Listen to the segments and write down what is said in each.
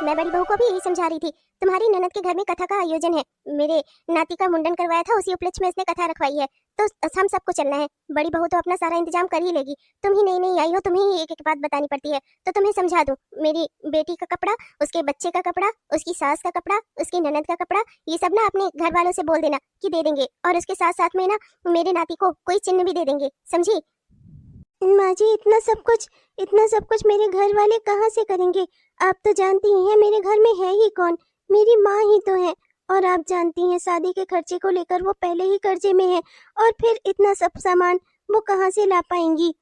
मैं बड़ी बहू को भी यही समझा रही थी। तुम्हारी ननद के घर में कथा का आयोजन है, मेरे नाती का मुंडन करवाया था, उसी उपलक्ष्य में इसने कथा रखवाई है, तो हम सबको चलना है। बड़ी बहू तो अपना सारा इंतजाम कर ही लेगी, तुम ही नई नई आई हो, तुम्हें ही एक एक बात बतानी पड़ती है, तो तुम्हें समझा दूं। मेरी बेटी का कपड़ा, उसके बच्चे का कपड़ा, उसकी सास का कपड़ा, उसकी ननद का कपड़ा, ये सब ना अपने घर वालों से बोल देना कि दे देंगे, और उसके साथ साथ में ना मेरे नाती को कोई चिन्ह भी दे देंगे, समझी? माँ जी, इतना सब कुछ मेरे घर वाले कहाँ से करेंगे? आप तो जानती ही हैं मेरे घर में है ही कौन, मेरी माँ ही तो है। और आप जानती हैं शादी के खर्चे को लेकर वो पहले ही कर्जे में है, और फिर इतना सब सामान वो कहाँ से ला पाएंगी?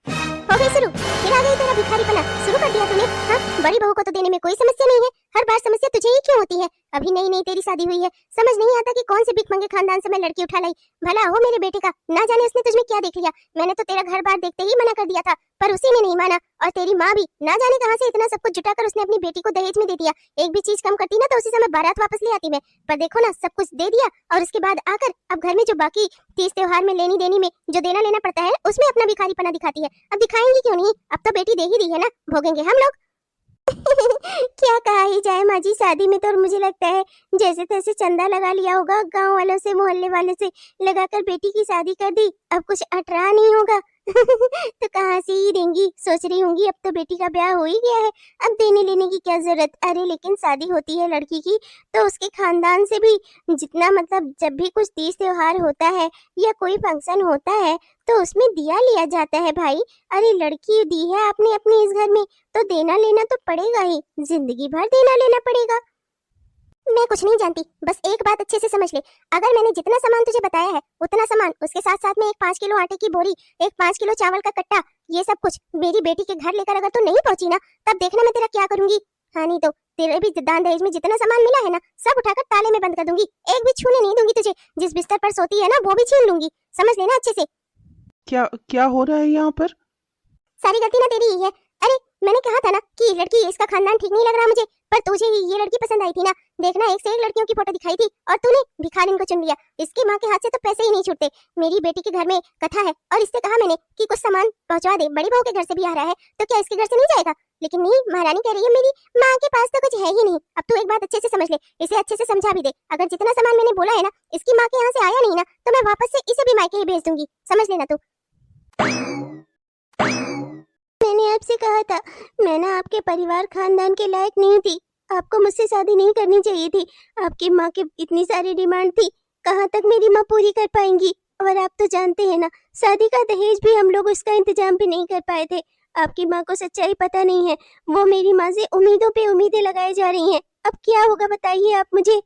हो गई शुरू, फिर आ गई तेरा भिखारीपना, शुरू कर दिया तूने। हाँ, बड़ी बहू को तो देने में कोई समस्या नहीं है, हर बार समस्या तुझे ही क्यों होती है? अभी नई नई तेरी शादी हुई है, समझ नहीं आता कि कौन से भिख मंगे खानदान से मैं लड़की उठा लाई। भला हो मेरे बेटे का, ना जाने उसने तुझमें क्या देख लिया। मैंने तो तेरा घर बार देखते ही मना कर दिया था, पर उसी ने नहीं माना। और तेरी माँ भी ना जाने कहां से इतना सब कुछ जुटाकर उसने अपनी बेटी को दहेज में दे दिया। एक भी चीज कम करती ना तो उसी समय बारात वापस ले आती मैं, पर देखो ना, सब कुछ दे दिया, और उसके बाद आकर अब घर में जो बाकी तीज त्योहार में लेनी देनी में जो देना लेना पड़ता है, उसमें अपना भिखारीपना दिखाती है। अब दिखाएंगी क्यों नहीं, अब तो बेटी दे ही दी है ना, भोगेंगे हम लोग। क्या कहा ही जाए माँ जी, शादी में तो मुझे लगता है जैसे तैसे चंदा लगा लिया होगा, गांव वालों से मोहल्ले वालों से लगाकर बेटी की शादी कर दी, अब कुछ अटरा नहीं होगा। तो कहाँ से ही देंगी, सोच रही होंगी अब तो बेटी का ब्याह हो ही गया है, अब देने लेने की क्या जरूरत। अरे लेकिन शादी होती है लड़की की तो उसके खानदान से भी जितना, मतलब जब भी कुछ तीज त्योहार होता है या कोई फंक्शन होता है तो उसमें दिया लिया जाता है भाई। अरे लड़की दी है आपने अपने इस घर में, तो देना लेना तो पड़ेगा ही, जिंदगी भर देना लेना पड़ेगा। मैं कुछ नहीं जानती, बस एक बात अच्छे से समझ ले, अगर मैंने जितना सामान तुझे बताया है उतना सामान, उसके साथ साथ में एक 5 किलो आटे की बोरी, एक 5 किलो चावल का कट्टा, ये सब कुछ मेरी बेटी के घर लेकर अगर तू नहीं पहुंची ना, तब देखना मैं तेरा क्या करूंगी। हाँ नहीं तो तेरे भी दान दहेज में जितना सामान मिला है ना, सब उठाकर ताले में बंद कर दूंगी, एक भी छूने नहीं दूंगी तुझे। जिस बिस्तर पर सोती है ना वो भी छीन लूंगी, समझ लेना अच्छे से। क्या क्या हो रहा है यहाँ पर? सारी गलती ना तेरी ही है। अरे मैंने कहा था ना कि लड़की, इसका खानदान ठीक नहीं लग रहा मुझे, पर तुझे ही ये लड़की पसंद आई थी ना। देखना, एक से एक लड़कियों की फोटो दिखाई थी और तूने भिखारिन को चुन लिया। इसकी माँ के हाथ से तो पैसे ही नहीं छूटते। मेरी बेटी के घर में कथा है और इससे कहा मैंने कि कुछ सामान पहुंचवा दे, बड़ी बहू के घर से भी आ रहा है, तो क्या इसके घर से नहीं जाएगा? लेकिन नहीं, महारानी कह रही है मेरी माँ के पास तो कुछ है ही नहीं। अब तू एक बात अच्छे से समझ ले, इसे अच्छे से समझा भी दे, अगर जितना सामान मैंने बोला है ना इसकी माँ के यहाँ से आया नहीं ना, तो मैं वापस से इसे भी मायके ही भेज दूंगी, समझ लेना तू। मैंने आपसे कहा था, मैं ना आपके परिवार खानदान के लायक नहीं थी, आपको मुझसे शादी नहीं करनी चाहिए थी। आपकी माँ की इतनी सारी डिमांड थी, कहाँ तक मेरी माँ पूरी कर पाएंगी? और आप तो जानते हैं ना, शादी का दहेज भी हम लोग उसका इंतजाम भी नहीं कर पाए थे। आपकी माँ को सच्चाई पता नहीं है, वो मेरी माँ से उम्मीदों पे उम्मीदें लगाए जा रही हैं। अब क्या होगा बताइए आप मुझे।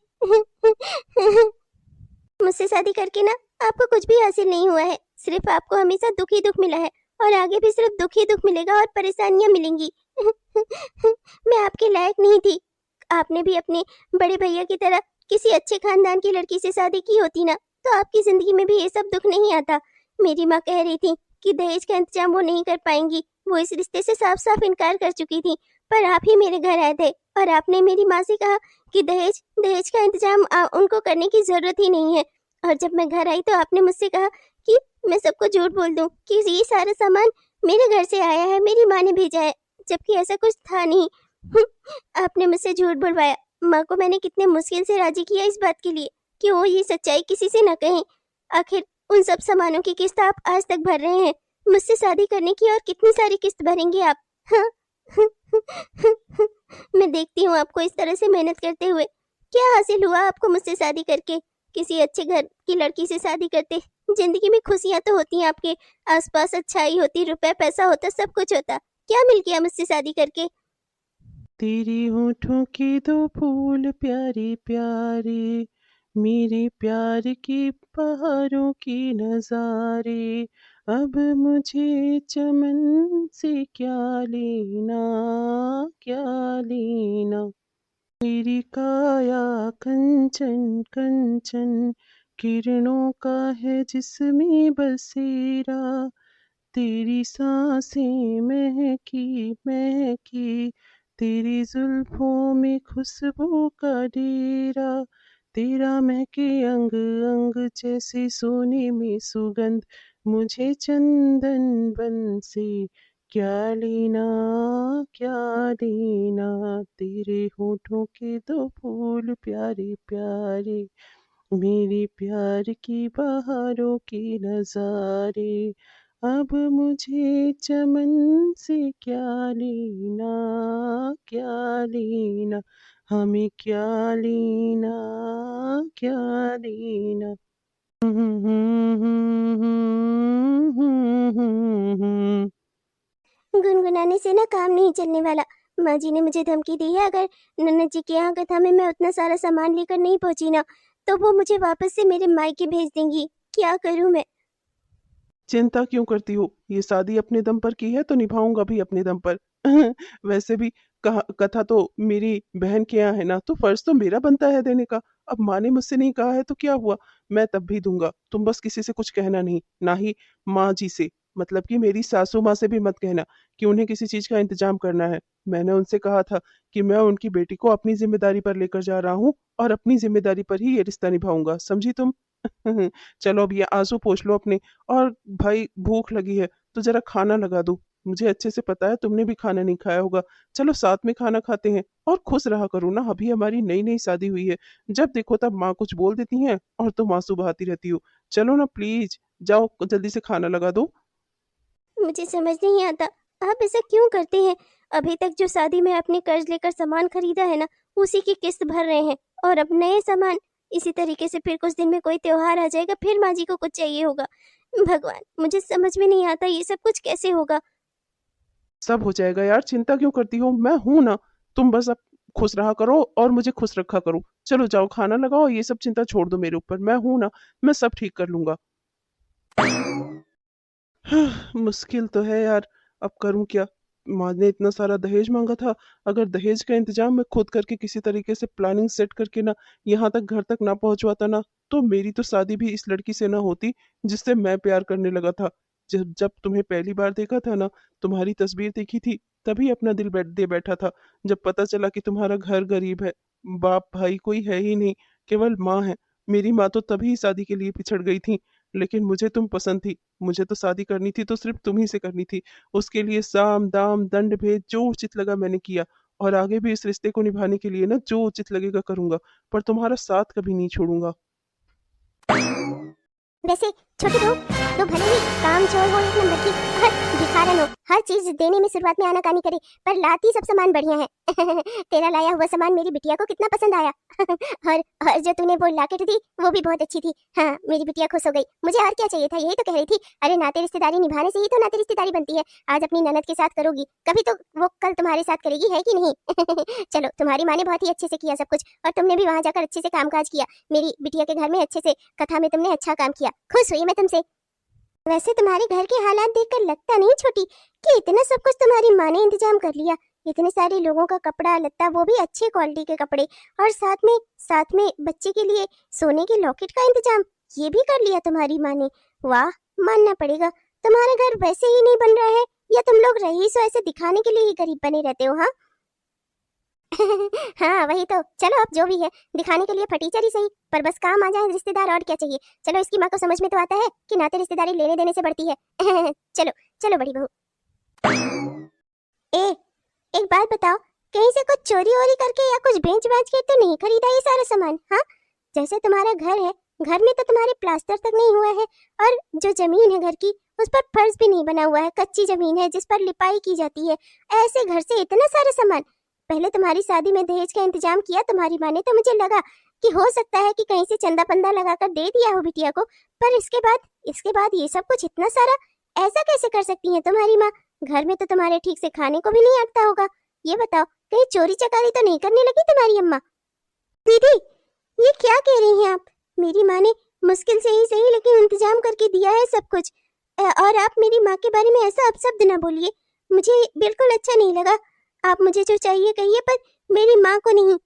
मुझसे शादी करके ना आपको कुछ भी हासिल नहीं हुआ है, सिर्फ आपको हमेशा दुख ही दुख मिला है, और आगे भी सिर्फ दुख ही दुख मिलेगा और परेशानियां मिलेंगी। मैं आपके लायक नहीं थी। आपने भी अपने बड़े भैया की तरह किसी अच्छे खानदान की लड़की से शादी की होती ना, तो आपकी जिंदगी में भी ये सब दुख नहीं आता। मेरी माँ कह रही थी कि दहेज का इंतजाम वो नहीं कर पाएंगी, वो इस रिश्ते से साफ साफ इनकार कर चुकी थी, पर आप ही मेरे घर आए थे और आपने मेरी माँ से कहा कि दहेज दहेज का इंतजाम उनको करने की जरूरत ही नहीं है। और जब मैं घर आई तो आपने मुझसे कहा कि मैं सबको झूठ बोल दूं कि ये सारा सामान मेरे घर से आया है, मेरी माँ ने भेजा है, जबकि ऐसा कुछ था नहीं। आपने मुझसे झूठ बुलवाया। माँ को मैंने कितने मुश्किल से राजी किया इस बात के लिए कि वो ये सच्चाई किसी से न कहें। आखिर उन सब सामानों की किस्त आप आज तक भर रहे हैं, मुझसे शादी करने की और कितनी सारी किस्त भरेंगे आप? हाँ? मैं देखती हूँ आपको इस तरह से मेहनत करते हुए, क्या हासिल हुआ आपको मुझसे शादी करके? किसी अच्छे घर की लड़की से शादी करते जिंदगी में खुशियां तो होती हैं, आपके आसपास अच्छाई होती, रुपए पैसा होता, सब कुछ होता, क्या मिल गया मुझसे शादी करके? तेरी होठों की दो फूल प्यारी प्यारी, मेरे प्यार की बहारों की नजारे, अब मुझे चमन से क्या लेना, क्या लेना। तेरी काया कंचन कंचन, किरणों का है जिसमें बसेरा, तेरी सांसें महकी महकी, तेरी जुल्फों में खुशबू का डेरा, तेरा महके अंग अंग जैसे सोने में सुगंध, मुझे चंदन बन से क्या लेना, क्या लेना, तेरे होठों के दो फूल प्यारे प्यारे, मेरे प्यार की बहारों की नज़ारे, अब मुझे चमन से क्या लेना, क्या लेना, हमें क्या लेना, क्या लेना। गुनगुनाने से ना काम नहीं चलने वाला। माँ जी ने मुझे धमकी दी है, अगर नन्नत जी के यहाँ कथा में मैं उतना सारा सामान लेकर नहीं पहुंची ना, तो वो मुझे वापस से मेरे मायके भेज देंगी। क्या करूं मैं? चिंता क्यों करती हो? ये शादी अपने दम पर की है तो निभाऊंगा भी अपने दम पर। वैसे भी कथा तो मेरी बहन के यहाँ है ना, तो फर्ज तो मेरा बनता है देने का। अब माँ ने मुझसे नहीं कहा है तो क्या हुआ, मैं तब भी दूंगा। तुम बस किसी से कुछ कहना नहीं, ना ही माँ जी से, मतलब कि मेरी सासू माँ से भी मत कहना कि उन्हें किसी चीज का इंतजाम करना है। मैंने उनसे कहा था कि मैं उनकी बेटी को अपनी जिम्मेदारी पर लेकर जा रहा हूँ और अपनी जिम्मेदारी पर ही ये रिश्ता निभाऊंगा, समझी तुम? चलो अब ये आंसू पोंछ लो अपने। और भाई भूख लगी है तो जरा खाना लगा दो, मुझे अच्छे से पता है तुमने भी खाना नहीं खाया होगा। चलो साथ में खाना खाते हैं। और खुश रहा करो ना, अभी हमारी नई नई शादी हुई है, जब देखो तब माँ कुछ बोल देती हैं और तुम आंसू बहाती रहती हो। चलो ना प्लीज, जाओ जल्दी से खाना लगा दो। मुझे समझ नहीं आता, आप ऐसा क्यों करते हैं? अभी तक जो शादी में आपने कर्ज लेकर सामान खरीदा है ना, उसी की किस्त भर रहे हैं, और अब नए सामान। इसी तरीके से फिर कुछ दिन में कोई त्योहार आ जाएगा, फिर माँ जी को कुछ चाहिए होगा। भगवान, मुझे समझ में नहीं आता ये सब कुछ कैसे होगा। सब हो जाएगा यार, चिंता क्यों करती हो, मैं हूं ना। तुम बस अब खुश रहा करो और मुझे खुश रखा करो। चलो जाओ खाना लगाओ, ये सब चिंता छोड़ दो मेरे ऊपर, मैं हूं ना, मैं सब ठीक कर लूंगा। मुश्किल तो है यार, अब करूं क्या। माँ ने इतना सारा दहेज मांगा था, अगर दहेज का इंतजाम मैं खुद करके किसी तरीके से प्लानिंग सेट करके ना यहाँ तक घर तक ना पहुंचवाता ना, तो मेरी तो शादी भी इस लड़की से ना होती जिससे मैं प्यार करने लगा था। जब जब तुम्हें पहली बार देखा था ना, तुम्हारी तस्वीर देखी थी, तभी अपना दिल दे बैठा था। जब पता चला कि तुम्हारा घर गरीब है, बाप भाई कोई है ही नहीं, केवल माँ है, मेरी माँ तो तभी शादी के लिए पिछड़ गई थी। लेकिन मुझे तुम पसंद थी, मुझे तो शादी करनी थी तो सिर्फ तुम ही से करनी थी। उसके लिए साम दाम दंड भेद जो उचित लगा मैंने किया, और आगे भी इस रिश्ते को निभाने के लिए ना जो उचित लगेगा करूंगा, पर तुम्हारा साथ कभी नहीं छोड़ूंगा। वैसे छोटी बहू तो भले ही काम चोर हो एक नंबर की, और भिखारन हो, हर चीज देने में शुरुआत में आनाकानी करे, पर लाती सब सामान बढ़िया है। तेरा लाया हुआ सामान मेरी बिटिया को कितना पसंद आया। और जो तूने वो लॉकेट दी वो भी बहुत अच्छी थी। हाँ, मेरी बिटिया खुश हो गई। मुझे और क्या चाहिए था, यही तो कह रही थी। अरे नाते रिश्तेदारी निभाने से ही तो नाते रिश्तेदारी बनती है। आज अपनी ननद के साथ करोगी, कभी तो वो कल तुम्हारे साथ करेगी, है कि नहीं? चलो, तुम्हारी माँ ने बहुत ही अच्छे से किया सब कुछ, और तुमने भी वहां जाकर अच्छे से कामकाज किया। मेरी बिटिया के घर में अच्छे से कथा में तुमने अच्छा काम किया, खुश हुई मैं तुमसे। वैसे तुम्हारे घर के हालात देखकर लगता नहीं छोटी कि इतना सब कुछ तुम्हारी माँ ने इंतजाम कर लिया। इतने सारे लोगों का कपड़ा लत्ता, वो भी अच्छे क्वालिटी के कपड़े, और साथ में बच्चे के लिए सोने के लॉकेट का इंतजाम, ये भी कर लिया तुम्हारी माँ ने। वाह, मानना पड़ेगा। तुम्हारा घर वैसे ही नहीं बन रहा है, या तुम लोग रईस हो ऐसे दिखाने के लिए ही गरीब बने रहते हो? हाँ। हाँ वही तो, चलो अब जो भी है, दिखाने के लिए फटीचर ही सही, पर बस काम आ जाए रिश्तेदार, और क्या चाहिए। चलो, इसकी माँ को समझ में तो आता है कि नाते रिश्तेदारी लेने देने से बढ़ती है। चलो चलो बड़ी बहू। ए, एक बात बताओ, कहीं से कुछ चोरी वोरी करके या कुछ बेच बाच के तो नहीं खरीदा ये सारा सामान? हाँ, जैसे तुम्हारा घर है, घर में तो तुम्हारे प्लास्टर तक नहीं हुआ है, और जो जमीन है घर की, उस पर फर्श भी नहीं बना हुआ है, कच्ची जमीन है जिस पर लिपाई की जाती है। ऐसे घर से इतना सारा सामान? पहले तुम्हारी शादी में दहेज का इंतजाम किया तुम्हारी माँ ने, तो मुझे लगा कि हो सकता है कि कहीं से चंदा पंदा लगाकर दे दिया हो बिटिया को, पर इसके बाद ये सब कुछ इतना सारा ऐसा कैसे कर सकती है तुम्हारी माँ? घर में तो तुम्हारे ठीक से खाने को भी नहीं अटता होगा। ये बताओ, कहीं चोरी चकारी तो नहीं करने लगी तुम्हारी अम्मा? दीदी, ये क्या कह रही हैं आप? मेरी माँ ने मुश्किल से ही सही लेकिन इंतजाम करके दिया है सब कुछ। और आप मेरी माँ के बारे में ऐसा अपशब्द ना बोलिए, मुझे बिल्कुल अच्छा नहीं लगा। आप मुझे जो चाहिए कहिए, पर मेरी माँ को नहीं।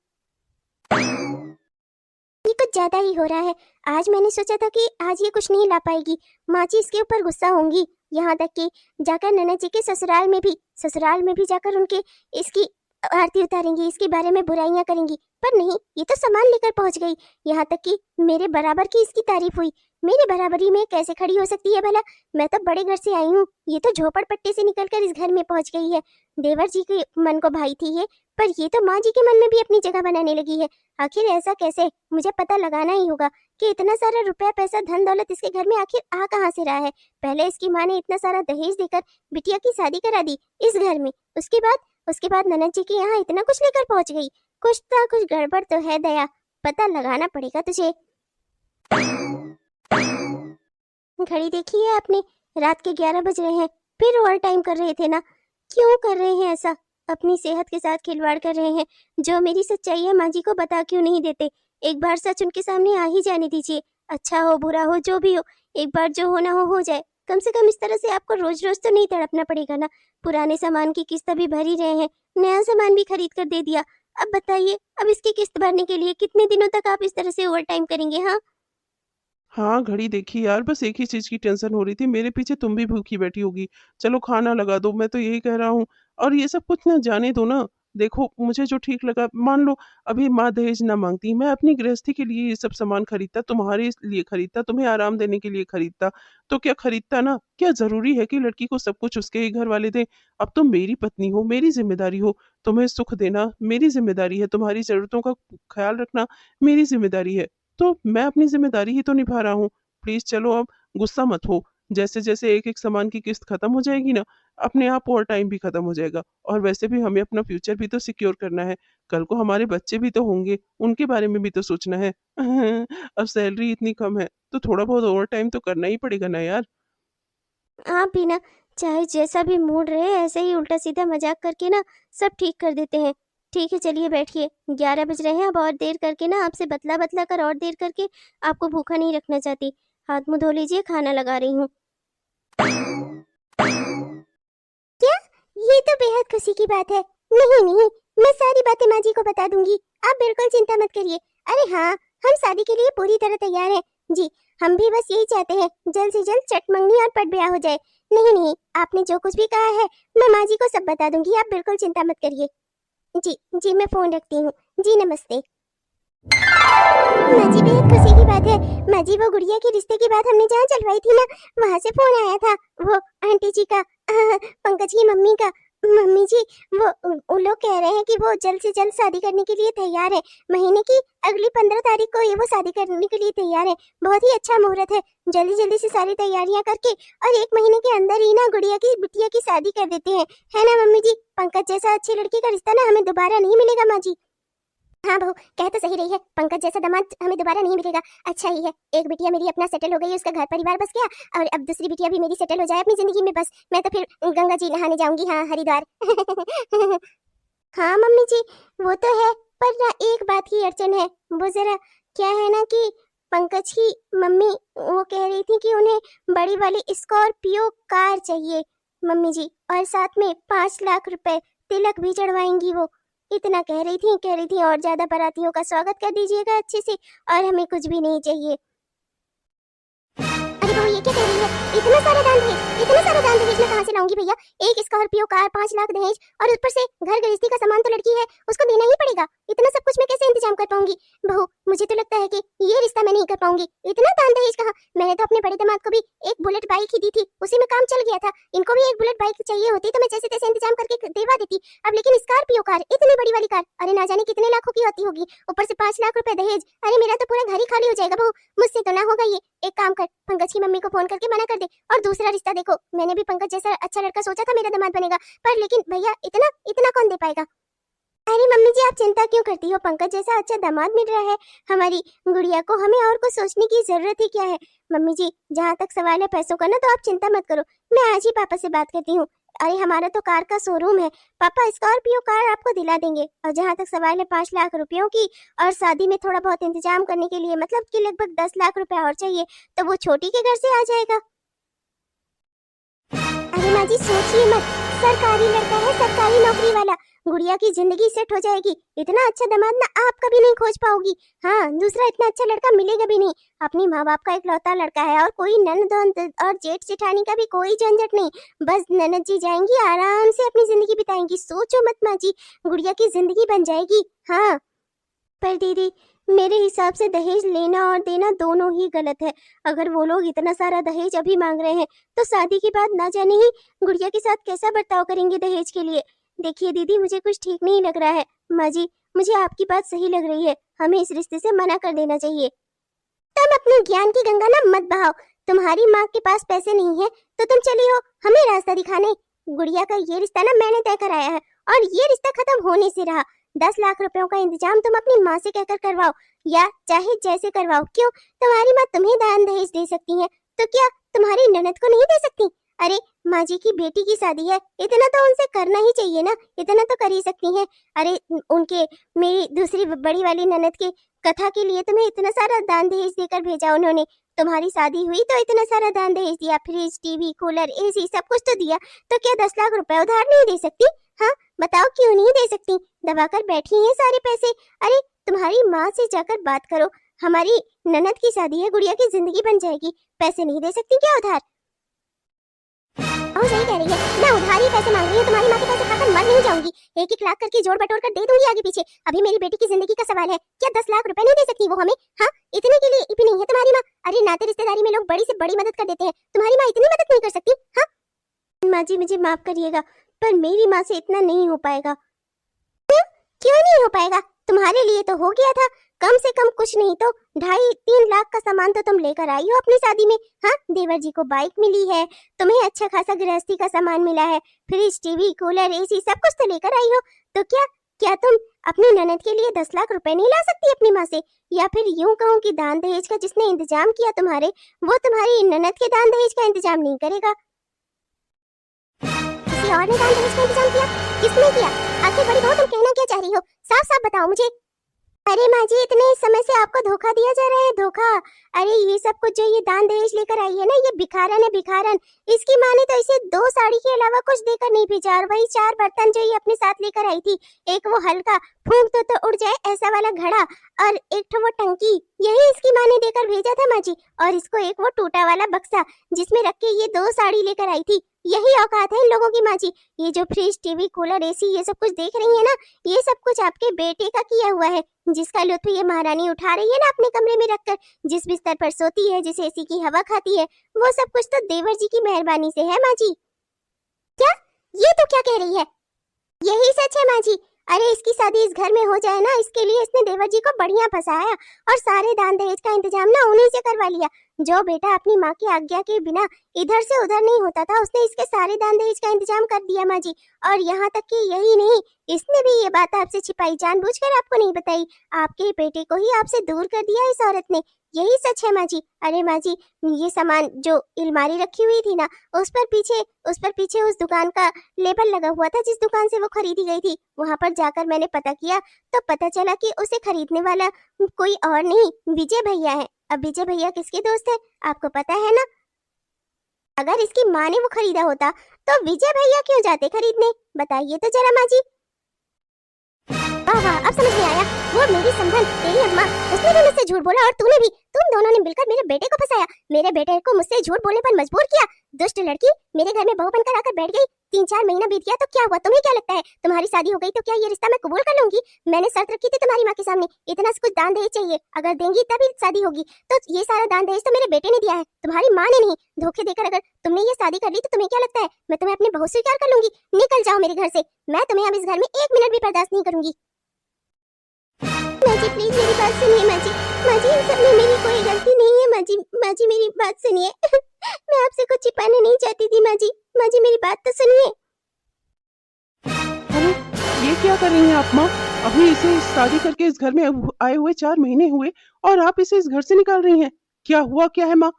ये कुछ ज्यादा ही हो रहा है। आज मैंने सोचा था कि आज ये कुछ नहीं ला पाएगी, माँ जी इसके ऊपर गुस्सा होंगी, यहाँ तक कि जाकर ननद जी के ससुराल में भी जाकर उनके इसकी आरती उतारेंगी, इसके बारे में बुराइयां करेंगी। पर नहीं, ये तो सामान लेकर पहुंच गई, यहाँ तक कि मेरे बराबर की इसकी तारीफ हुई। मेरे बराबरी में कैसे खड़ी हो सकती है भला? मैं तो बड़े घर से आई हूँ, ये तो झोपड़पट्टी से निकलकर इस घर में पहुंच गई है। देवर जी के मन को भाई थी ये, पर ये तो माँ जी के मन में भी अपनी जगह बनाने लगी है। आखिर ऐसा कैसे? मुझे पता लगाना ही होगा कि इतना सारा रुपया पैसा धन दौलत इसके घर में आखिर आ कहाँ से रहा है। पहले इसकी माँ ने इतना सारा दहेज देकर बिटिया की शादी करा दी इस घर में, उसके बाद ननद जी के यहाँ इतना कुछ लेकर पहुंच गई। कुछ ना कुछ गड़बड़ तो है दया, पता लगाना पड़ेगा तुझे। घड़ी देखी है आपने? रात के 11 बज रहे हैं, फिर ओवर टाइम कर रहे थे ना? क्यों कर रहे हैं ऐसा? अपनी सेहत के साथ खिलवाड़ कर रहे हैं। जो मेरी सच्चाई है माँ जी को बता क्यों नहीं देते? एक बार सच उनके सामने आ ही जाने दीजिए। अच्छा हो बुरा हो जो भी हो, एक बार जो होना हो जाए। कम से कम इस तरह से आपको रोज रोज तो नहीं तड़पना पड़ेगा ना। पुराने सामान की किस्त अभी भर ही रहे हैं, नया सामान भी खरीद कर दे दिया। अब बताइए, अब इसकी किस्त भरने के लिए कितने दिनों तक आप इस तरह से ओवर टाइम करेंगे? हाँ, हाँ, घड़ी देखी यार, बस एक ही चीज़ की टेंशन हो रही थी, मेरे पीछे तुम भी भूखी बैठी होगी। चलो खाना लगा दो, मैं तो यही कह रहा हूँ। और ये सब कुछ ना जाने दो ना। देखो, मुझे जो ठीक लगा, मान लो अभी माँ दहेज ना माँगती, मैं अपनी गृहस्थी के लिए ये सब सामान खरीदता, तुम्हारे लिए खरीदता, तुम्हें आराम देने के लिए खरीदता, तो क्या खरीदता ना? क्या ज़रूरी है कि लड़की को सब कुछ उसके ही घर वाले दें? अब तुम मेरी पत्नी हो, मेरी ज़िम्मेदारी हो, तुम्हें सुख देना मेरी ज़िम्मेदारी है, तुम्हारी ज़रूरतों का ख़्याल रखना मेरी ज़िम्मेदारी है। तो मैं अपनी ज़िम्मेदारी ही तो निभा रहा हूँ। प्लीज़ चलो अब गुस्सा मत हो। जैसे-जैसे एक-एक सामान की किस्त खत्म हो जाएगी ना, अपने आप ओवर टाइम भी खत्म हो जाएगा। और वैसे भी हमें अपना फ्यूचर भी तो सिक्योर करना है। कल को हमारे बच्चे भी तो होंगे, उनके बारे में भी तो सोचना है। अब सैलरी इतनी कम है, तो थोड़ा बहुत ओवर टाइम तो करना ही पड़ेगा ना यार। आप भी ना चाहे जैसा भी मूड रहे ऐसे ही उल्टा सीधा मजाक करके ना सब ठीक कर देते हैं। ठीक है चलिए बैठिए, 11 बज रहे हैं। अब और देर करके ना आपसे बतला बतला कर और देर करके आपको भूखा नहीं रखना चाहती। हाथ मुंह धो लीजिए, खाना लगा रही हूँ। क्या? ये तो बेहद खुशी की बात है। नहीं नहीं, मैं सारी बातें माँ जी को बता दूंगी, आप बिल्कुल चिंता मत करिए। अरे हाँ, हम शादी के लिए पूरी तरह तैयार हैं। जी, हम भी बस यही चाहते हैं जल्द से जल्द चटमंगनी और पट ब्याह हो जाए। नहीं नहीं, आपने जो कुछ भी कहा है मैं माँ जी को सब बता दूंगी, आप बिल्कुल चिंता मत करिए। जी जी, मैं फोन रखती हूँ। जी नमस्ते। माँ जी बेहद खुशी की बात है। माँ जी वो गुड़िया के रिश्ते की बात हमने जहाँ चलवाई थी ना, वहाँ से फोन आया था। वो आंटी जी का, पंकज की मम्मी का। मम्मी जी, वो लोग कह रहे हैं कि वो जल्द से जल्द शादी करने के लिए तैयार है। महीने की अगली 15 तारीख को ये वो शादी करने के लिए तैयार है। बहुत ही अच्छा मुहूर्त है। जल्दी जल्दी से सारी तैयारियां करके और 1 महीने के अंदर ही ना गुड़िया की बिटिया की शादी कर देते हैं। है ना मम्मी जी? पंकज जैसा अच्छी लड़की का रिश्ता ना हमें दोबारा नहीं मिलेगा माँ जी। हाँ बहू, कह तो सही रही है, पंकज जैसा दामाद हमें दोबारा नहीं मिलेगा। अच्छा ही है, एक बिटिया मेरी अपना सेटल हो गई, उसका घर परिवार बस गया, और अब दूसरी बिटिया भी मेरी सेटल हो जाए अपनी जिंदगी में। बस मैं तो फिर गंगा जी नहाने जाऊंगी, हाँ हरिद्वार। हाँ मम्मी जी, वो तो है, पर ना एक बात की अड़चन है। वो जरा क्या है ना कि पंकज की मम्मी वो कह रही थी कि उन्हें बड़ी वाली स्कॉर्पियो कार चाहिए मम्मी जी, और साथ में 5 लाख रुपए तिलक भी चढ़वाएंगी वो। इतना कह रही थी और ज्यादा बारातियों का स्वागत कर दीजिएगा अच्छे से, और हमें कुछ भी नहीं चाहिए। अरे बहू ये क्या कह रही है? इतना सारा दान दहेज मैं कहाँ से लाऊंगी भैया? एक स्कॉर्पियो कार, 5 लाख दहेज, और ऊपर से घर गृहस्थी का सामान तो लड़की है उसको देना ही पड़ेगा। इतना सब कुछ मैं कैसे इंतजाम कर पाऊंगी? बहू मुझे तो लगता है कि ये रिश्ता मैं नहीं कर पाऊंगी। इतना दान दहेज कहाँ? मैंने तो अपने बड़े दामाद को भी एक बुलेट बाइक ही दी थी, उसी में काम चल गया था। इनको भी एक बुलेट बाइक चाहिए होती तो मैं जैसे तैसे इंतजाम करके दिलवा देती। अब लेकिन स्कॉर्पियो कार, इतनी बड़ी वाली कार, अरे ना जाने कितने लाखों की होती होगी, ऊपर से 5 लाख रुपए दहेज। अरे मेरा तो पूरा घर ही खाली हो जाएगा बहू, मुझसे तो ना होगा ये। एक काम कर, पंकज की मम्मी को फोन करके मना कर दे। और दूसरा रिश्ता देखो, मैंने भी पंकज जैसा अच्छा लड़का सोचा था मेरा दामाद बनेगा, पर लेकिन भैया इतना इतना कौन दे पाएगा? अरे मम्मी जी आप चिंता क्यों करती हो? पंकज जैसा अच्छा दामाद मिल रहा है हमारी गुड़िया को, हमें और कुछ सोचने की जरूरत ही क्या है? मम्मी जी जहाँ तक सवाल है पैसों का ना, तो आप चिंता मत करो, मैं आज ही पापा से बात करती हूँ। अरे हमारा तो कार का शोरूम है, पापा स्कॉर्पियो कार आपको दिला देंगे। और जहाँ तक सवाल है 5 लाख रुपयों की, और शादी में थोड़ा बहुत इंतजाम करने के लिए मतलब कि लगभग 10 लाख रुपए और चाहिए, तो वो छोटी के घर से आ जाएगा। अरे माँ जी सोचिए मत, सरकारी लड़का है, सरकारी नौकरी वाला, गुड़िया की जिंदगी सेट हो जाएगी। इतना अच्छा दामाद ना आप कभी नहीं खोज पाओगी। हाँ दूसरा इतना अच्छा लड़का मिलेगा भी नहीं। अपनी माँ बाप का इकलौता लड़का है, और कोई ननद और जेठ जेठानी का भी कोई झंझट नहीं। बस ननद जी जाएंगी आराम से अपनी जिंदगी बिताएंगी, सोचो मत माँ जी, गुड़िया की जिंदगी बन जाएगी। हाँ पर दीदी, मेरे हिसाब से दहेज लेना और देना दोनों ही गलत है। अगर वो लोग इतना सारा दहेज अभी मांग रहे हैं तो शादी के बाद ना जाने ही गुड़िया के साथ कैसा बर्ताव करेंगे दहेज के लिए। देखिए दीदी, मुझे कुछ ठीक नहीं लग रहा है। माँ जी, मुझे आपकी बात सही लग रही है, हमें इस रिश्ते से मना कर देना चाहिए। तुम अपने ज्ञान की गंगा ना मत बहाओ। तुम्हारी माँ के पास पैसे नहीं है तो तुम चली हो हमें रास्ता दिखाने। गुड़िया का ये रिश्ता ना मैंने तय कराया है और ये रिश्ता खत्म होने से रहा। 10 लाख रुपयों का इंतजाम तुम अपनी माँ से कहकर करवाओ या चाहे जैसे करवाओ। क्यों, तुम्हारी माँ तुम्हें दान दहेज दे सकती है तो क्या तुम्हारी ननद को नहीं दे सकती? अरे माँ जी की बेटी की शादी है, इतना तो उनसे करना ही चाहिए ना, इतना तो कर ही सकती हैं। अरे उनके, मेरी दूसरी बड़ी वाली ननद के कथा के लिए तुम्हें इतना सारा दान दहेज देकर भेजा उन्होंने। तुम्हारी शादी हुई तो इतना सारा दान दहेज दिया, फ्रिज, टीवी, कूलर, एसी सब कुछ तो दिया। तो क्या 10 लाख रुपए उधार नहीं दे सकती? हाँ बताओ, क्यों नहीं दे सकती? दबाकर बैठी हैं सारे पैसे। अरे तुम्हारी माँ से जाकर बात करो, हमारी ननद की शादी है, गुड़िया की जिंदगी बन जाएगी, पैसे नहीं दे सकती क्या उधार? सही कह रही है, मैं उधार ही पैसे मांग रही हूँ, तुम्हारी माँ के पैसे खाकर मर नहीं जाऊंगी। 1-1 लाख करके जोड़ बटोर कर दे दूंगी आगे पीछे। अभी मेरी बेटी की जिंदगी का सवाल है, क्या 10 लाख रुपए नहीं दे सकती वो हमें? हाँ, इतने के लिए भी नहीं है तुम्हारी माँ। अरे नाते रिश्तेदारी में लोग बड़ी से बड़ी मदद कर देते हैं, तुम्हारी माँ इतनी मदद नहीं कर सकती? हाँ माँ जी, मुझे माफ करिएगा, पर मेरी माँ से इतना नहीं हो पाएगा। क्यों नहीं हो पाएगा? तुम्हारे लिए तो हो गया था, कम से कम कुछ नहीं तो 2.5-3 लाख का सामान तो तुम लेकर आई हो अपनी शादी में। हाँ, देवर जी को बाइक मिली है, तुम्हें अच्छा खासा गृहस्थी का सामान मिला है, फ्रिज, टीवी, कूलर, एसी सब कुछ तो लेकर आई हो। तो क्या क्या तुम अपनी ननद के लिए 10 लाख रुपए नहीं ला सकती अपनी माँ से? या फिर यूं कहूँ कि दान दहेज का जिसने इंतजाम किया तुम्हारे, वो तुम्हारी ननद के दान दहेज का इंतजाम नहीं करेगा? किसी और ने दान दहेज का इंतजाम किया? किसने किया? आखिर बड़ी बहू, तुम कहना क्या चाह रही हो? साफ साफ बताओ मुझे। अरे माँ जी, इतने समय से आपको धोखा दिया जा रहा है, धोखा। अरे ये सब कुछ जो ये दान दहेज लेकर आई है ना, ये भिखारन है, भिखारन। इसकी माँ ने तो इसे 2 साड़ी के अलावा कुछ देकर नहीं भेजा, और वही 4 बर्तन जो ये अपने साथ लेकर आई थी, एक वो हल्का फूंक तो उड़ जाए ऐसा वाला घड़ा, और एक ठो वो टंकी, यही इसकी माँ ने देकर भेजा था माँ जी। और इसको एक वो टूटा वाला बक्सा जिसमें रख के ये 2 साड़ी लेकर आई थी। यही औकात है इन लोगों की माँ जी। ये जो फ्रिज, टीवी, कूलर, एसी ये सब कुछ देख रही है ना, ये सब कुछ आपके बेटे का किया हुआ है, जिसका लुत्फ ये महारानी उठा रही है ना अपने कमरे में रखकर, जिस बिस्तर पर सोती है, जिस एसी की हवा खाती है, वो सब कुछ तो देवर जी की मेहरबानी से है माँ जी। क्या? ये तो क्या कह रही है? यही सच है माँ जी। अरे इसकी शादी इस घर में हो जाए ना, इसके लिए इसने देवर जी को बढ़िया फंसाया और सारे दान दहेज का इंतजाम ना उन्हीं से करवा लिया। जो बेटा अपनी माँ की आज्ञा के बिना इधर से उधर नहीं होता था, उसने इसके सारे दान दहेज का इंतजाम कर दिया माँ जी। और यहाँ तक कि यही नहीं, इसने भी ये बात आपसे छिपाई, जानबूझकर आपको नहीं बताई। आपके बेटे को ही आपसे दूर कर दिया इस औरत ने। यही सच है माँ जी। अरे माँ जी, ये सामान जो अलमारी रखी हुई थी ना, उस पर पीछे उस दुकान का लेबल लगा हुआ था जिस दुकान से वो खरीदी गई थी। वहां पर जाकर मैंने पता किया तो पता चला कि उसे खरीदने वाला कोई और नहीं, विजय भैया है। अब विजय भैया किसके दोस्त है आपको पता है ना? अगर इसकी माँ ने वो खरीदा होता तो विजय भैया क्यों जाते खरीदने, बताइए तो जरा माँ जी। वाह वाह, अब समझ में आया। वो मेरी संभल, तेरी अम्मा, उसने भी मुझसे झूठ बोला और तूने भी। तुम दोनों ने मिलकर मेरे बेटे को फंसाया, मेरे बेटे को मुझसे झूठ बोलने पर मजबूर किया। दुष्ट लड़की, मेरे घर में बहू बनकर आकर बैठ गई। 3-4 महीना बीत गया तो क्या हुआ? तुम्हें क्या लगता है तुम्हारी शादी हो गई तो क्या ये रिश्ता मैं कबूल कर लूंगी? मैंने शर्त रखी थी तुम्हारी माँ के सामने, इतना कुछ दान दहेज चाहिए, अगर देंगी तभी शादी होगी। तो ये सारा दान दहेज तो मेरे बेटे ने दिया है, तुम्हारी माँ ने नहीं। धोखे देकर अगर तुमने ये शादी कर ली तो तुम्हें क्या लगता है मैं तुम्हें अपनी बहू स्वीकार कर लूंगी? निकल जाओ मेरे घर से, मैं तुम्हें अब इस घर में 1 मिनट भी बर्दाश्त नहीं करूंगी। माँ जी प्लीज मेरी बात सुनिए माँ जी। माँ जी, इन सब में मेरी कोई गलती नहीं है माँ जी। माँ जी मेरी बात सुनिए। मैं आपसे कुछ छिपाना नहीं चाहती थी माँ जी। माँ जी मेरी बात तो सुनिए। अरे ये क्या कर रही हैं आप माँ? अभी इसे शादी करके इस घर में आए हुए 4 महीने हुए और आप इसे इस घर से निकाल रही हैं। क्या हुआ क्या है माँ?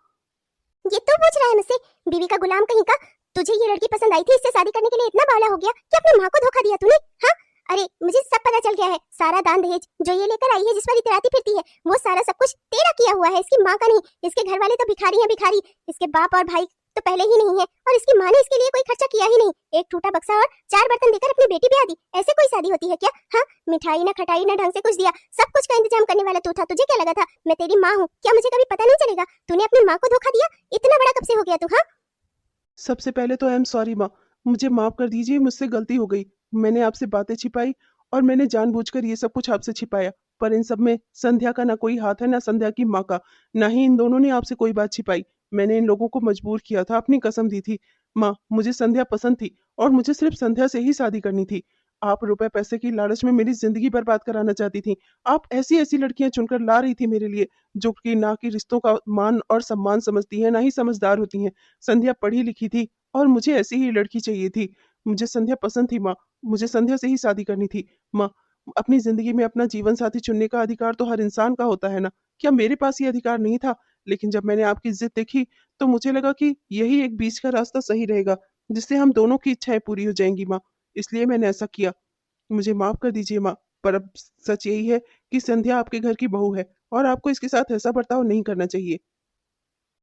ये तो पूछ रहा है मुझसे, बीवी का गुलाम कहीं का। तुझे ये लड़की पसंद आई थी, इससे शादी करने के लिए इतना बावला हो गया कि अपनी माँ को धोखा दिया तूने? हाँ, अरे मुझे सब पता चल गया है। सारा दान दहेज जो ये लेकर आई है, जिस पर इतराती फिरती है, वो सारा सब कुछ तेरा किया हुआ है, इसकी माँ का नहीं। इसके घर वाले तो भिखारी हैं भिखारी, इसके बाप और भाई तो पहले ही नहीं है, और इसकी माँ ने इसके लिए कोई खर्चा किया ही नहीं। एक टूटा बक्सा और 4 बर्तन देकर अपनी बेटी ब्याह दी, ऐसे कोई शादी होती है क्या? हाँ, मिठाई ना खटाई ना ढंग से कुछ दिया, सब कुछ का इंतजाम करने वाला तू था। तुझे क्या लगा था मैं तेरी माँ हूँ? क्या मुझे कभी पता नहीं चलेगा? तूने अपनी माँ को धोखा दिया, इतना बड़ा कब से हो गया तू? हाँ, सबसे पहले तो आई एम सॉरी माँ, मुझे माफ कर दीजिए, मुझसे गलती हो गई। मैंने आपसे बातें छिपाई और मैंने जानबूझकर ये सब कुछ आपसे छिपाया। पर इन सब में संध्या का ना कोई हाथ है, ना संध्या की माँ का, ना ही इन दोनों ने आपसे कोई बात छिपाई। मैंने इन लोगों को मजबूर किया था, अपनी कसम दी थी। माँ, मुझे संध्या पसंद थी और मुझे सिर्फ संध्या से ही शादी करनी थी। आप रुपए पैसे की लालच में मेरी जिंदगी बर्बाद कराना चाहती थी। आप ऐसी ऐसी लड़कियां चुनकर ला रही थी मेरे लिए, जो कि ना कि रिश्तों का मान और सम्मान समझती हैं, ना ही समझदार होती हैं। संध्या पढ़ी लिखी थी और मुझे ऐसी ही लड़की चाहिए थी। मुझे संध्या पसंद थी माँ, मुझे संध्या से ही शादी करनी थी। माँ, अपनी जिंदगी में अपना जीवन साथी चुनने का अधिकार तो हर इंसान का होता है ना, क्या मेरे पास ये अधिकार नहीं था? लेकिन जब मैंने आपकी जिद देखी तो मुझे लगा कि यही एक बीच का रास्ता सही रहेगा, जिससे हम दोनों की इच्छाएं पूरी हो जाएंगी माँ। इसलिए मैंने ऐसा किया। मुझे माफ कर दीजिए माँ, पर अब सच यही है कि संध्या आपके घर की बहू है और आपको इसके साथ ऐसा बर्ताव नहीं करना चाहिए।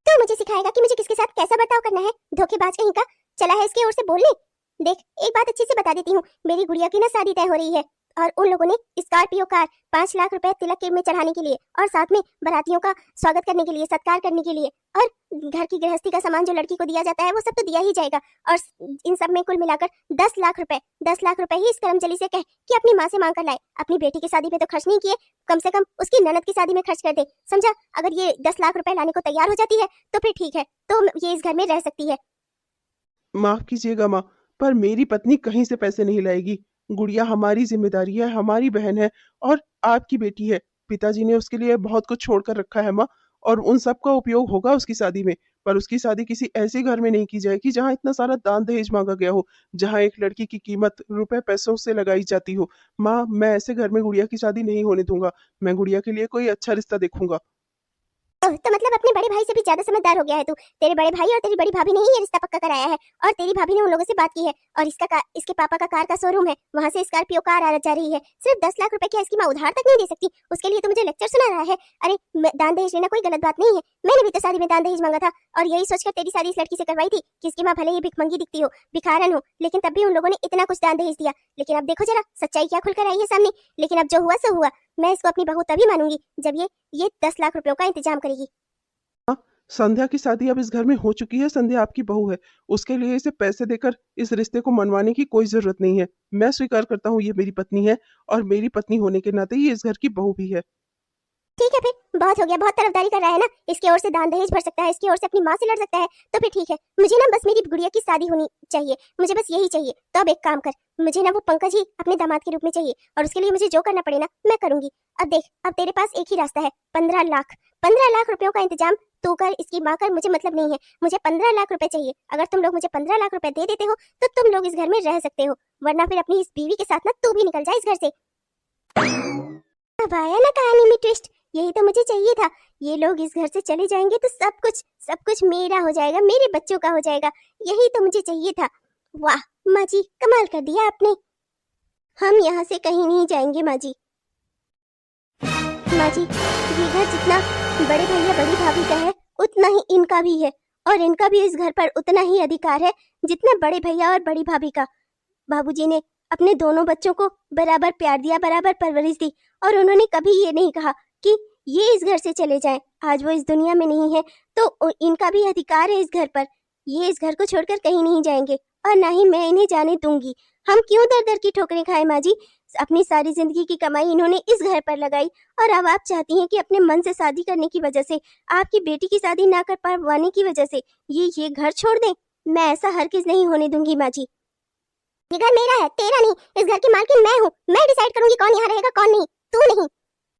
तो मुझे सिखाएगा कि मुझे किसके साथ कैसा बर्ताव करना है? धोखेबाज कहीं का चला है इसकी ओर से बोलने। देख, एक बात अच्छी से बता देती हूँ, मेरी गुड़िया की ना शादी तय हो रही है और उन लोगों ने स्कॉर्पियो कार 5 लाख रुपए तिलक के में चढ़ाने के लिए और साथ में बारातियों का स्वागत करने के लिए, सत्कार करने के लिए, और घर की गृहस्थी का सामान जो लड़की को दिया जाता है वो सब तो दिया ही जाएगा। और इन सब में कुल मिलाकर 10 लाख रुपए ही इस कर्मजली से कह कि अपनी माँ से मांग कर लाए। अपनी बेटी की शादी पे तो खर्च नहीं किए, कम से कम उसकी ननद की शादी में खर्च कर दे, समझा? अगर ये 10 लाख रुपए लाने को तैयार हो जाती है तो फिर ठीक है, तो ये इस घर में रह सकती है। माफ कीजिएगा माँ, पर मेरी पत्नी कहीं से पैसे नहीं लाएगी। गुड़िया हमारी जिम्मेदारी है, हमारी बहन है और आपकी बेटी है। पिताजी ने उसके लिए बहुत कुछ छोड़ कर रखा है माँ, और उन सब का उपयोग होगा उसकी शादी में। पर उसकी शादी किसी ऐसे घर में नहीं की जाएगी जहाँ इतना सारा दान दहेज मांगा गया हो, जहाँ एक लड़की की कीमत रुपए पैसों से लगाई जाती हो। माँ, मैं ऐसे घर में गुड़िया की शादी नहीं होने दूंगा। मैं गुड़िया के लिए कोई अच्छा रिश्ता देखूंगा। तो मतलब अपने बड़े भाई से भी ज्यादा समझदार हो गया है तू। तेरे बड़े भाई और तेरी बड़ी भाभी ने ही ये रिश्ता पक्का कराया है और तेरी भाभी ने उन लोगों से बात की है। और इसके पापा का कार का शोरूम है, वहां से स्कॉर्पियो कार आ जा रही है। सिर्फ 10 लाख रुपए क्या इसकी माँ उधार तक नहीं दे सकती? उसके लिए तो मुझे लेक्चर सुना रहा है। अरे, दान दहेज लेना कोई गलत बात नहीं है। मैंने भी तो शादी में दान दहेज मांगा था और यही सोचकर तेरी शादी इस लड़की से करवाई थी कि इसकी माँ भले ही भिखमंगी दिखती हो, भिखारन हो, लेकिन तब भी उन लोगों ने इतना कुछ दान दहेज दिया। लेकिन अब देखो जरा, सच्चाई क्या खुलकर आई है सामने। लेकिन अब जो हुआ सो हुआ। मैं इसको अपनी बहू तभी मानूंगी जब ये 10 लाख रुपयों का इंतजाम करेगी। संध्या की शादी अब इस घर में हो चुकी है, संध्या आपकी बहू है। उसके लिए इसे पैसे देकर इस रिश्ते को मनवाने की कोई जरूरत नहीं है। मैं स्वीकार करता हूँ ये मेरी पत्नी है और मेरी पत्नी होने के नाते ये इस घर की बहू भी है। ठीक है, फिर बहुत हो गया, बहुत तरफदारी कर रहा है ना। इसकी ओर से दान दहेज भर सकता है, इसकी ओर से अपनी माँ से लड़ सकता है, तो फिर ठीक है। मुझे ना बस मेरी गुड़िया की शादी होनी चाहिए, मुझे बस यही चाहिए। तो अब एक काम कर, मुझे ना वो पंकज ही अपने दामाद के रूप में चाहिए और उसके लिए मुझे जो करना पड़े ना मैं करूंगी। अब देख, अब तेरे पास एक ही रास्ता है, 15 लाख। 15 लाख रुपयों का इंतजाम तू कर, इसकी माँ कर, मुझे मतलब नहीं है। मुझे 15 लाख रुपए चाहिए। अगर तुम लोग मुझे 15 लाख रुपए दे देते हो तो तुम लोग इस घर में रह सकते हो, वरना फिर अपनी इस बीवी के साथ ना तू भी निकल जाए इस घर से। अब आया ना कहानी में ट्विस्ट, यही तो मुझे चाहिए था। ये लोग इस घर से चले जाएंगे तो सब कुछ मेरा हो जाएगा, मेरे बच्चों का हो जाएगा। यही तो मुझे चाहिए था। वाह माँ जी, कमाल कर दिया आपने। हम यहाँ से कहीं नहीं जाएंगे माँ जी। माँ जी, ये घर जितना बड़े भैया बड़ी भाभी का है उतना ही इनका भी है, और इनका भी इस घर पर उतना ही अधिकार है जितना बड़े भैया और बड़ी भाभी का। बाबूजी ने अपने दोनों बच्चों को बराबर प्यार दिया, बराबर परवरिश दी, और उन्होंने कभी ये नहीं कहा कि ये इस घर से चले जाएं। आज वो इस दुनिया में नहीं है तो इनका भी अधिकार है इस घर पर। ये इस घर को छोड़कर कहीं नहीं जाएंगे और ना ही मैं इन्हें जाने दूंगी। हम क्यों दर दर की ठोकरें खाएं माँ जी? अपनी सारी जिंदगी की कमाई इन्होंने इस घर पर लगाई, और अब आप चाहती हैं कि अपने मन से शादी करने की वजह से, आपकी बेटी की शादी ना कर पाने की वजह से ये घर छोड़ दें? मैं ऐसा हरगिज नहीं होने दूंगी माँ जी। ये घर मेरा है, तेरा नहीं। इस घर की मालकिन मैं हूँ, मैं डिसाइड करूंगी कौन यहाँ रहेगा कौन नहीं, तू नहीं।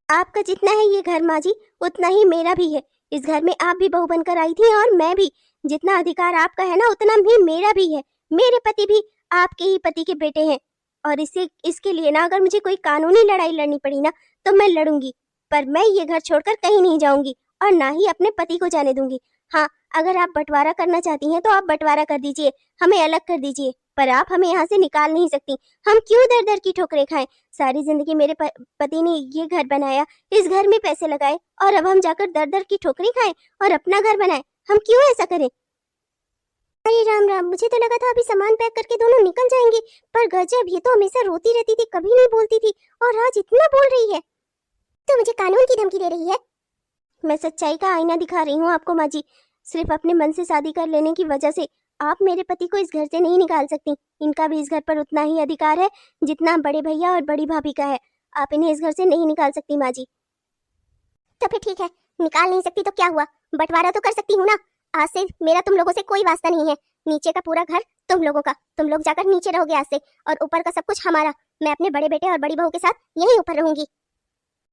आपका जितना है ये घर माँ जी, उतना ही मेरा भी है। इस घर में आप भी बहू बनकर आई थी और मैं भी। जितना अधिकार आपका है ना उतना भी मेरा भी है। मेरे पति भी आपके ही पति के बेटे हैं, और इसके लिए ना अगर मुझे कोई कानूनी लड़ाई लड़नी पड़ी ना तो मैं लड़ूंगी, पर मैं ये घर छोड़कर कहीं नहीं जाऊंगी और ना ही अपने पति को जाने दूंगी। हाँ, अगर आप बंटवारा करना चाहती हैं तो आप बंटवारा कर दीजिए, हमें अलग कर दीजिए, पर आप हमें यहाँ से निकाल नहीं सकती। हम क्यों दर दर की ठोकरें खाएं? सारी जिंदगी मेरे पति ने ये घर बनाया, इस घर में पैसे लगाए, और अब हम जाकर दर दर की ठोकरें खाएं और अपना घर बनाएं? हम क्यों ऐसा करें? अरे राम राम, मुझे तो लगा था अभी सामान पैक करके दोनों निकल जाएंगे, पर गजब, ये तो हमेशा रोती रहती थी, कभी नहीं बोलती थी, और आज इतना बोल रही है। तो मुझे कानून की धमकी दे रही है? मैं सच्चाई का आईना दिखा रही हूँ आपको माँ जी। सिर्फ अपने मन से शादी कर लेने की वजह से आप मेरे पति को इस घर से नहीं निकाल सकती। इनका भी इस घर पर उतना ही अधिकार है जितना बड़े भैया और बड़ी भाभी का है। आप इन्हें इस घर से नहीं निकाल सकती माँ जी। तो फिर ठीक है, निकाल नहीं सकती तो क्या हुआ, बंटवारा तो कर सकती हूँ ना। आज से मेरा तुम लोगों से कोई वास्ता नहीं है। नीचे का पूरा घर तुम लोगों का, तुम लोग जाकर नीचे रहोगे आज से, और ऊपर का सब कुछ हमारा। मैं अपने बड़े बेटे और बड़ी बहू के साथ यहीं ऊपर रहूंगी।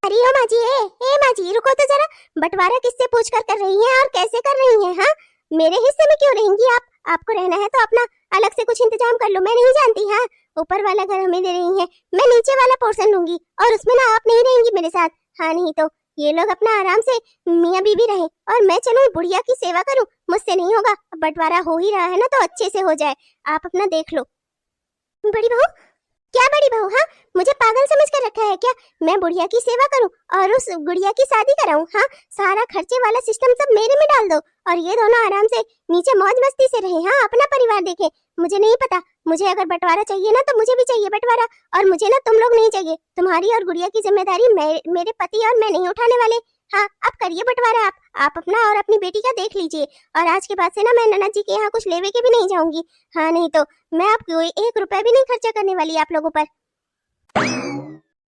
अरे ओ माँ जी, ए माँ जी, रुको तो जरा। बंटवारा किससे पूछ कर रही हैं और कैसे कर रही हैं? हाँ, मेरे हिस्से में क्यों रहेंगी आप? आपको रहना है तो अपना अलग से कुछ इंतजाम कर लो, मैं नहीं जानती। हाँ, ऊपर वाला घर हमें दे रही हैं, मैं नीचे वाला पोर्शन लूंगी, और उसमें ना आप नहीं रहेंगी मेरे साथ। हाँ, नहीं तो ये लोग अपना आराम से मियाँ बीबी रहे और मैं चलूं बुढ़िया की सेवा करूं। मुझसे नहीं होगा। बंटवारा हो ही रहा है ना, तो अच्छे से हो जाए, आप अपना देख लो। बड़ी बहू? क्या बड़ी बहू? हाँ, मुझे पागल समझ कर रखा है क्या? मैं बुढ़िया की सेवा करूं और उस गुड़िया की शादी कराऊं? हाँ, सारा खर्चे वाला सिस्टम सब मेरे में डाल दो, और ये दोनों आराम से नीचे मौज मस्ती से रहे। हाँ, अपना परिवार देखे। मुझे नहीं पता, मुझे अगर बंटवारा चाहिए ना तो मुझे भी चाहिए बंटवारा, और मुझे ना तुम लोग नहीं चाहिए। तुम्हारी और गुड़िया की जिम्मेदारी मेरे पति और मैं नहीं उठाने वाले। हाँ, अब करिए बंटवारा। आप अपना और अपनी बेटी का देख लीजिए, और आज के बाद से ना मैं ननद जी के यहाँ कुछ लेवे के भी नहीं जाऊंगी। हाँ, नहीं तो मैं आपको 1 रुपया भी नहीं खर्चा करने वाली आप लोगों पर।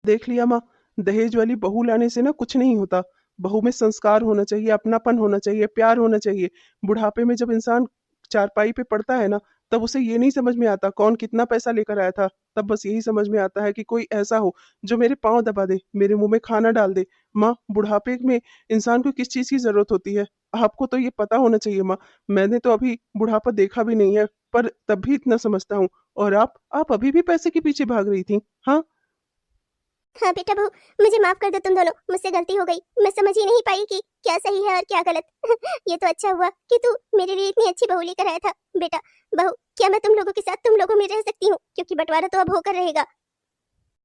देख लिया माँ, दहेज वाली बहू लाने से ना कुछ नहीं होता। बहू में संस्कार होना चाहिए, अपनापन होना चाहिए, प्यार होना चाहिए। बुढ़ापे में जब इंसान चारपाई पे पड़ता है ना, तब उसे ये नहीं समझ में आता कौन कितना पैसा लेकर आया था। तब बस यही समझ में आता है कि कोई ऐसा हो जो मेरे पाँव दबा दे, मेरे मुंह में खाना डाल दे। माँ, बुढ़ापे में इंसान को किस चीज की जरूरत होती है, आपको तो ये पता होना चाहिए माँ। मैंने तो अभी बुढ़ापा देखा भी नहीं है, पर तब भी इतना समझता हूँ। और आप अभी भी पैसे के पीछे भाग रही थी। हाँ, हाँ बेटा बहू, मुझे माफ कर दो तुम दोनों, मुझसे गलती हो गई। मैं समझ ही नहीं पाई कि क्या सही है और क्या गलत। ये तो अच्छा हुआ कि तू मेरे लिए इतनी अच्छी बहू लेकर आया था। बेटा बहू, क्या मैं तुम लोगों के साथ तुम लोगों में रह सकती हूँ? क्योंकि बंटवारा तो अब होकर रहेगा।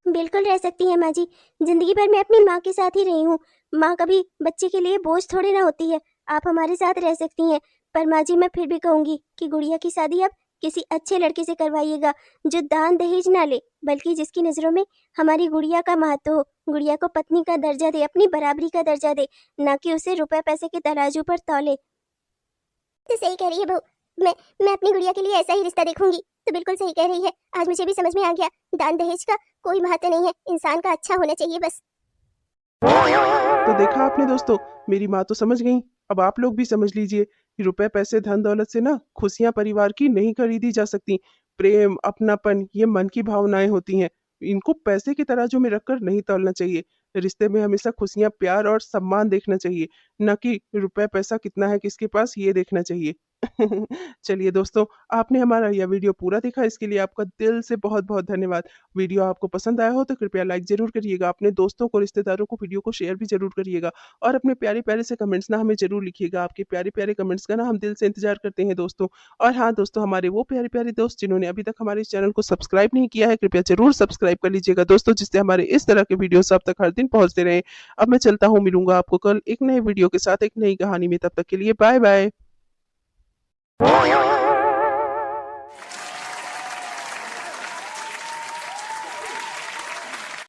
बिल्कुल रह सकती है माँ जी, जिंदगी भर मैं अपनी माँ के साथ ही रही हूँ। माँ कभी बच्चे के लिए बोझ थोड़ी ना होती है। आप हमारे साथ रह सकती हैं, पर माँ जी मैं फिर भी कहूंगी कि गुड़िया की शादी अब किसी अच्छे लड़के से करवाइएगा, जो दान दहेज ना ले, बल्कि जिसकी नजरों में हमारी गुड़िया का महत्व हो, गुड़िया को पत्नी का दर्जा दे, अपनी बराबरी का दर्जा दे, ना कि उसे रुपए पैसे के तराजू पर तौले। तो सही कह रही है बहू, मैं अपनी गुड़िया के लिए ऐसा ही रिश्ता देखूंगी। तो बिल्कुल सही कह रही है, आज मुझे भी समझ में आ गया, दान दहेज का कोई महत्व नहीं है, इंसान का अच्छा होना चाहिए बस। तो देखा आपने दोस्तों, मेरी माँ तो समझ गई। अब आप लोग भी समझ लीजिए कि रुपए पैसे धन दौलत से ना खुशियां परिवार की नहीं खरीदी जा सकती। प्रेम, अपनापन, ये मन की भावनाएं होती हैं। इनको पैसे की तराजू में रखकर नहीं तौलना चाहिए। रिश्ते में हमेशा खुशियां, प्यार और सम्मान देखना चाहिए, न कि रुपए पैसा कितना है किसके पास ये देखना चाहिए। चलिए दोस्तों, आपने हमारा यह वीडियो पूरा देखा, इसके लिए आपका दिल से बहुत बहुत धन्यवाद। वीडियो आपको पसंद आया हो तो कृपया लाइक जरूर करिएगा, अपने दोस्तों को, रिश्तेदारों को वीडियो को शेयर भी जरूर करिएगा, और अपने प्यारे प्यारे से कमेंट्स ना हमें जरूर लिखिएगा। आपके प्यारे प्यारे कमेंट्स का ना हम दिल से इंतजार करते हैं दोस्तों। और हाँ दोस्तों, हमारे वो प्यारे प्यारे दोस्त जिन्होंने अभी तक हमारे इस चैनल को सब्सक्राइब नहीं किया है, कृपया जरूर सब्सक्राइब कर लीजिएगा दोस्तों, जिससे हमारे इस तरह के वीडियो आप तक हर दिन पहुंचते रहे। अब मैं चलता हूँ, मिलूंगा आपको कल एक नए वीडियो के साथ, एक नई कहानी में। तब तक के लिए बाय बाय।